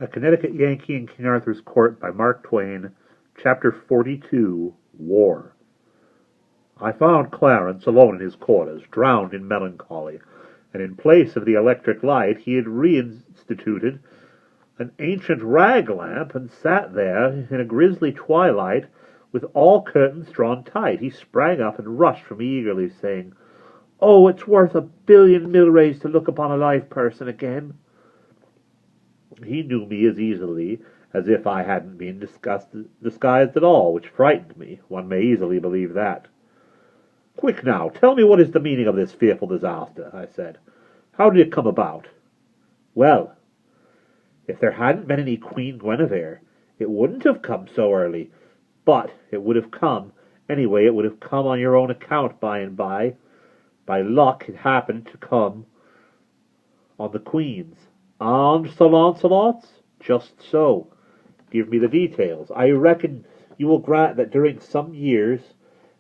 A Connecticut Yankee in King Arthur's Court by Mark Twain, Chapter 42, War. I found Clarence alone in his quarters, drowned in melancholy, and in place of the electric light he had reinstituted an ancient rag lamp, and sat there in a grisly twilight with all curtains drawn tight. He sprang up and rushed from me eagerly, saying, "Oh, it's worth 1,000,000,000 milrays to look upon a live person again." He knew me as easily as if I hadn't been disguised at all, which frightened me. One may easily believe that. "Quick now, tell me what is the meaning of this fearful disaster," I said. "How did it come about?" "Well, if there hadn't been any Queen Guinevere, it wouldn't have come so early. But it would have come. Anyway, it would have come on your own account by and by. By luck, it happened to come on the Queen's. And Sir Launcelot's? Just so. Give me the details. I reckon you will grant that during some years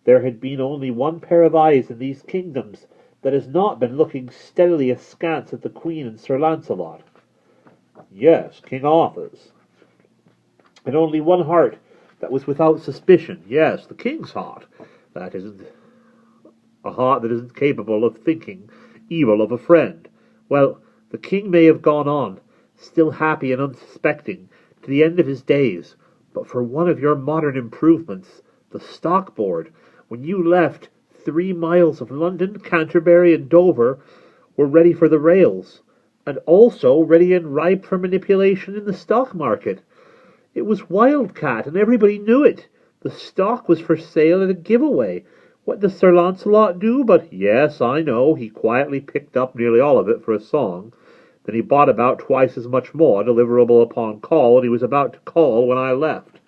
there had been only one pair of eyes in these kingdoms that has not been looking steadily askance at the Queen and Sir Launcelot. Yes, King Arthur's. And only one heart that was without suspicion. Yes, the King's heart. That isn't a heart that isn't capable of thinking evil of a friend. Well, the King may have gone on, still happy and unsuspecting, to the end of his days, but for one of your modern improvements, the stock board, when you left 3 miles of London, Canterbury, and Dover, were ready for the rails, and also ready and ripe for manipulation in the stock market. It was wildcat, and everybody knew it. The stock was for sale at a giveaway. What does Sir Launcelot do? But yes, I know, he quietly picked up nearly all of it for a song. Then he bought about twice as much more, deliverable upon call, and he was about to call when I left.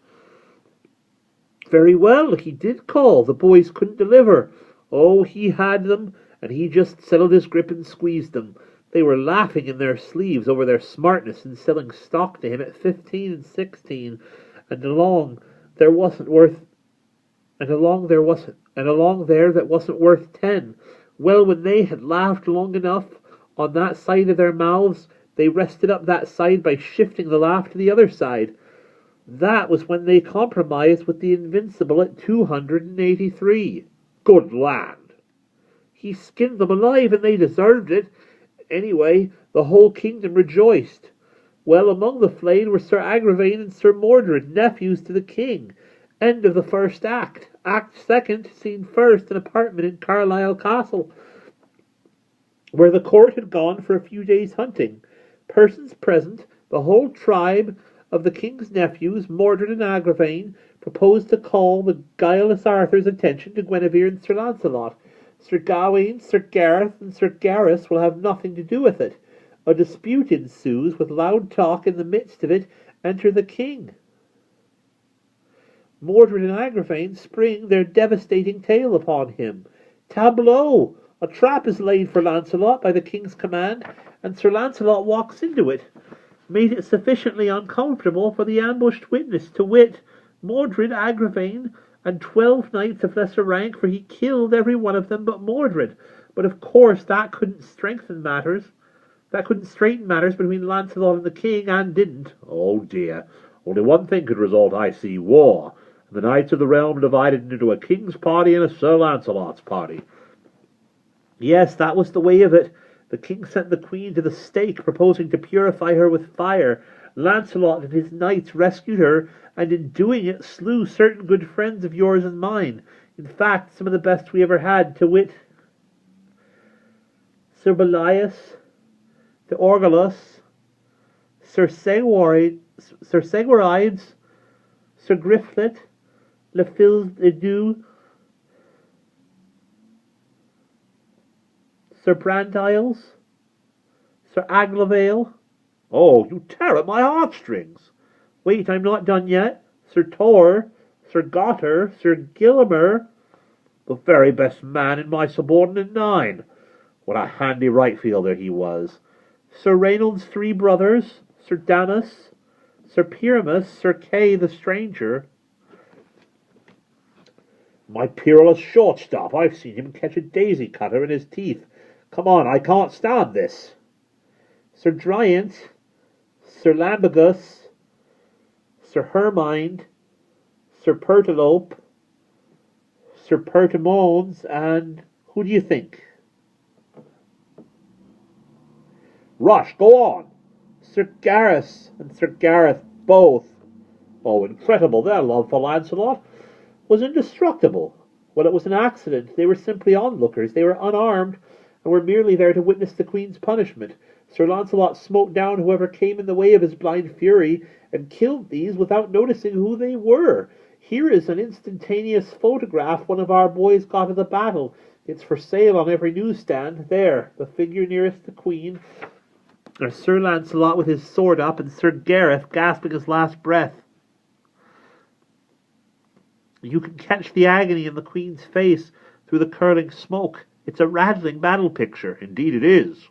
Very well, he did call. The boys couldn't deliver. Oh, he had them, and he just settled his grip and squeezed them. They were laughing in their sleeves over their smartness in selling stock to him at 15 and 16, and along there that wasn't worth 10. Well, when they had laughed long enough on that side of their mouths, they rested up that side by shifting the laugh to the other side. That was when they compromised with the Invincible at 283. Good land! He skinned them alive, and they deserved it. Anyway, the whole kingdom rejoiced. Well, among the flayed were Sir Agravain and Sir Mordred, nephews to the king. End of the first act. Act second, scene first, an apartment in Carlisle Castle, where the court had gone for a few days' hunting. Persons present, the whole tribe of the king's nephews, Mordred and Agravain, proposed to call the guileless Arthur's attention to Guinevere and Sir Launcelot. Sir Gawain, Sir Gareth, and Sir Gareth will have nothing to do with it. A dispute ensues, with loud talk. In the midst of it enter the king. Mordred and Agravain spring their devastating tale upon him. Tableau! A trap is laid for Launcelot by the king's command, and Sir Launcelot walks into it, made it sufficiently uncomfortable for the ambushed witness, to wit, Mordred, Agravain, and 12 knights of lesser rank, for he killed every one of them but Mordred. But of course that couldn't straighten matters between Lancelot and the king, and didn't. Oh dear, only one thing could result, I see: war, and the knights of the realm divided into a king's party and a Sir Launcelot's party. Yes, that was the way of it. The king sent the queen to the stake, proposing to purify her with fire. Lancelot and his knights rescued her, and in doing it slew certain good friends of yours and mine. In fact, some of the best we ever had, to wit, Sir Belias, Sir Orgalus, Sir Segwarides, Sir Griflet, Le Fils de Dieu, Sir Brandiles, Sir Aglavale. Oh, you tear at my heartstrings. Wait, I'm not done yet. Sir Tor, Sir Gotter, Sir Gillimer, the very best man in my subordinate 9. What a handy right fielder he was. Sir Reynold's 3 brothers, Sir Damas, Sir Pyramus, Sir Kay the stranger. My peerless shortstop, I've seen him catch a daisy cutter in his teeth. Come on, I can't stand this. Sir Dryant, Sir Lambegus, Sir Hermind, Sir Pertilope, Sir Pertimones, and who do you think? Rush, go on. Sir Gareth and Sir Gareth both. Oh, incredible, their love for Lancelot was indestructible. Well, it was an accident. They were simply onlookers. They were unarmed, and were merely there to witness the Queen's punishment. Sir Launcelot smote down whoever came in the way of his blind fury, and killed these without noticing who they were. Here is an instantaneous photograph one of our boys got of the battle. It's for sale on every newsstand. There, the figure nearest the Queen are Sir Launcelot with his sword up, and Sir Gareth gasping his last breath. You can catch the agony in the Queen's face through the curling smoke. It's a rattling battle picture. Indeed it is.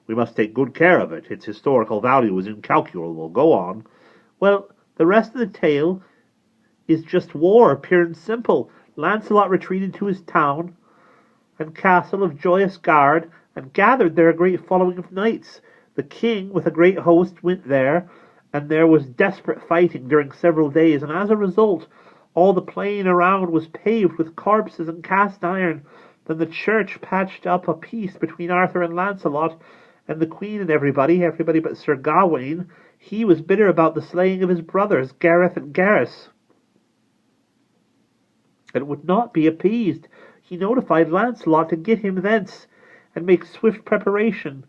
We must take good care of it. Its historical value is incalculable. Go on. Well, the rest of the tale is just war, pure and simple. Lancelot retreated to his town and castle of Joyous Gard, and gathered there a great following of knights. The king, with a great host, went there, and there was desperate fighting during several days, and as a result, all the plain around was paved with corpses and cast iron. Then the church patched up a peace between Arthur and Lancelot, and the Queen and everybody but Sir Gawain. He was bitter about the slaying of his brothers, Gareth and Gareth, and would not be appeased. He notified Lancelot to get him thence, and make swift preparation,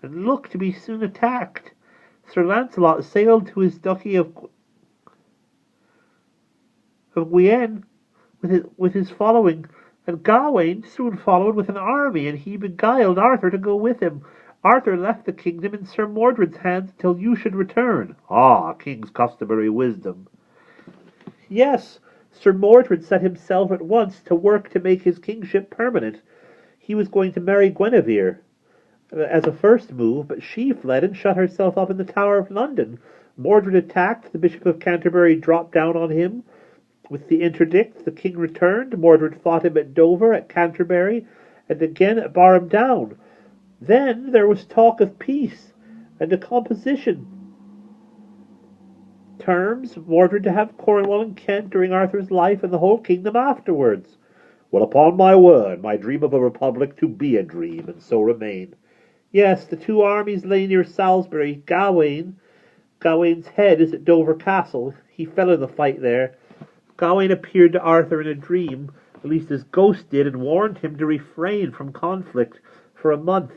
and look to be soon attacked. Sir Lancelot sailed to his duchy of Guyenne with his following, and Gawain soon followed with an army, and he beguiled Arthur to go with him. Arthur left the kingdom in Sir Mordred's hands till you should return. Ah, a king's customary wisdom. Yes, Sir Mordred set himself at once to work to make his kingship permanent. He was going to marry Guinevere as a first move, but she fled and shut herself up in the Tower of London. Mordred attacked. The Bishop of Canterbury dropped down on him with the interdict. The king returned. Mordred fought him at Dover, at Canterbury, and again at Barham Down. Then there was talk of peace and a composition. Terms, Mordred to have Cornwall and Kent during Arthur's life, and the whole kingdom afterwards. Well, upon my word, my dream of a republic to be a dream, and so remain. Yes, the two armies lay near Salisbury. Gawain's head is at Dover Castle. He fell in the fight there. Gawain appeared to Arthur in a dream, at least his ghost did, and warned him to refrain from conflict for a month.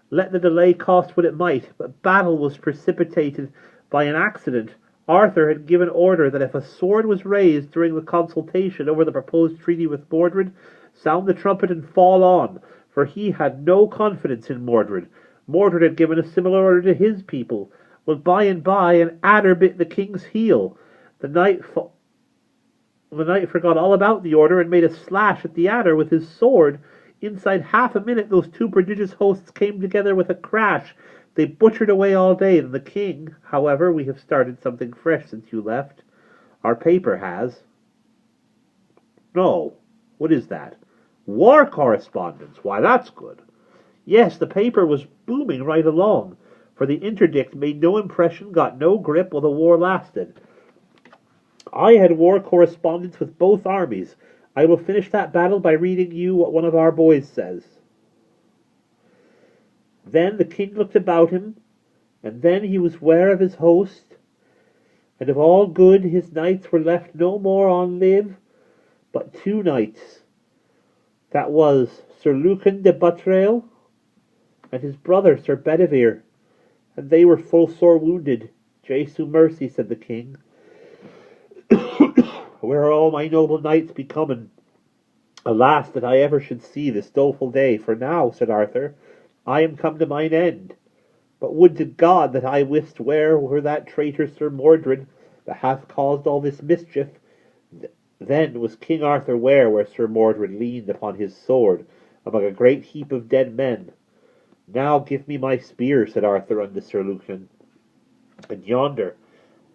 Let the delay cost what it might, but battle was precipitated by an accident. Arthur had given order that if a sword was raised during the consultation over the proposed treaty with Mordred, sound the trumpet and fall on, for he had no confidence in Mordred. Mordred had given a similar order to his people. Well, by and by, an adder bit the king's heel. The knight forgot all about the order and made a slash at the adder with his sword. Inside half a minute, those two prodigious hosts came together with a crash. They butchered away all day, and the king, however, we have started something fresh since you left. Our paper has. No, what is that? War correspondence. Why, that's good. Yes, the paper was booming right along, for the interdict made no impression, got no grip while the war lasted. I had war correspondence with both armies. I will finish that battle by reading you what one of our boys says. Then the king looked about him, and then he was ware of his host, and of all good his knights were left no more on live, but two knights. That was Sir Lucan de Butrail and his brother Sir Bedivere, and they were full sore wounded. Jesu mercy, said the king. Where are all my noble knights becoming? Alas, that I ever should see this doleful day, for now, said Arthur, I am come to mine end. But would to God that I wist where were that traitor Sir Mordred that hath caused all this mischief. Then was King Arthur where Sir Mordred leaned upon his sword among a great heap of dead men. Now give me my spear, said Arthur unto Sir Lucan, and yonder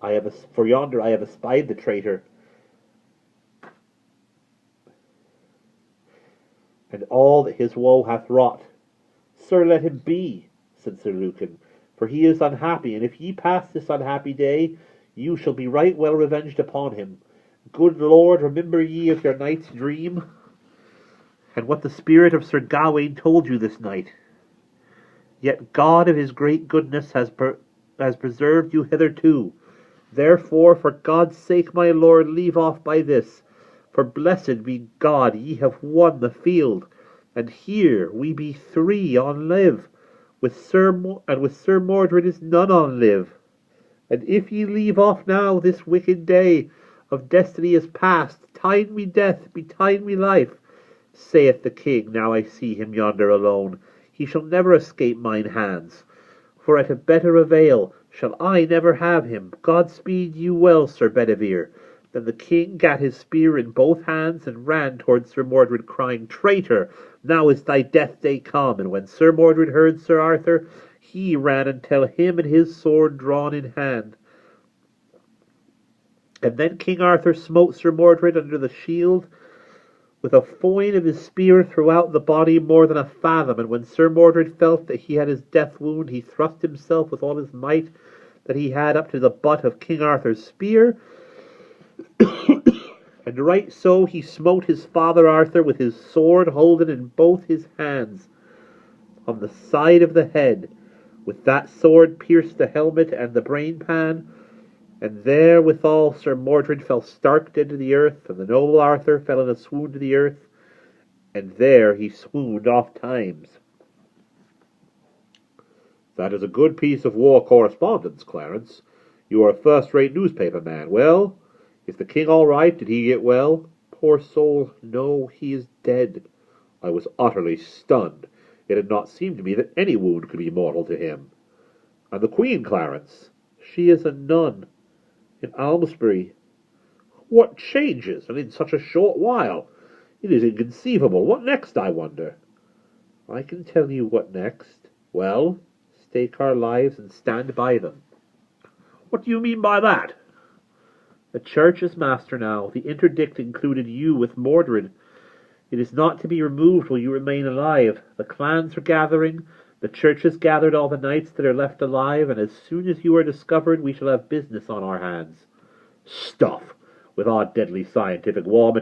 I have espied the traitor, and all that his woe hath wrought. Sir, let him be, said Sir Lucan, for he is unhappy, and if ye pass this unhappy day, you shall be right well revenged upon him. Good Lord, remember ye of your night's dream, and what the spirit of Sir Gawain told you this night. Yet God of his great goodness has preserved you hitherto. Therefore, for God's sake, my lord, leave off by this. For blessed be God, ye have won the field, and here we be 3 on live, with Sir Mordred is none on live. And if ye leave off now, this wicked day of destiny is past. Tide me death, betide me life, saith the king. Now I see him yonder alone. He shall never escape mine hands, for at a better avail shall I never have him. God speed you well, Sir Bedivere. Then the king gat his spear in both hands and ran towards Sir Mordred, crying, Traitor, now is thy death day come. And when Sir Mordred heard Sir Arthur, he ran until him and his sword drawn in hand. And then King Arthur smote Sir Mordred under the shield with a foin of his spear throughout the body more than a fathom. And when Sir Mordred felt that he had his death wound, he thrust himself with all his might that he had up to the butt of King Arthur's spear, and right so he smote his father Arthur with his sword holden in both his hands on the side of the head. With that sword pierced the helmet and the brainpan, and therewithal Sir Mordred fell stark dead to the earth, and the noble Arthur fell in a swoon to the earth, and there he swooned oft times. That is a good piece of war correspondence, Clarence. You are a first-rate newspaper man. Well, is the king all right? Did he get well? Poor soul, no, he is dead. I was utterly stunned. It had not seemed to me that any wound could be mortal to him. And the queen, Clarence? She is a nun in Almesbury. What changes, and in such a short while! It is inconceivable. What next, I wonder? I can tell you what next. Well, stake our lives and stand by them. What do you mean by that? The church is master now. The interdict included you with Mordred. It is not to be removed while you remain alive. The clans are gathering. The church has gathered all the knights that are left alive, and as soon as you are discovered, we shall have business on our hands. Stuff! With our deadly scientific war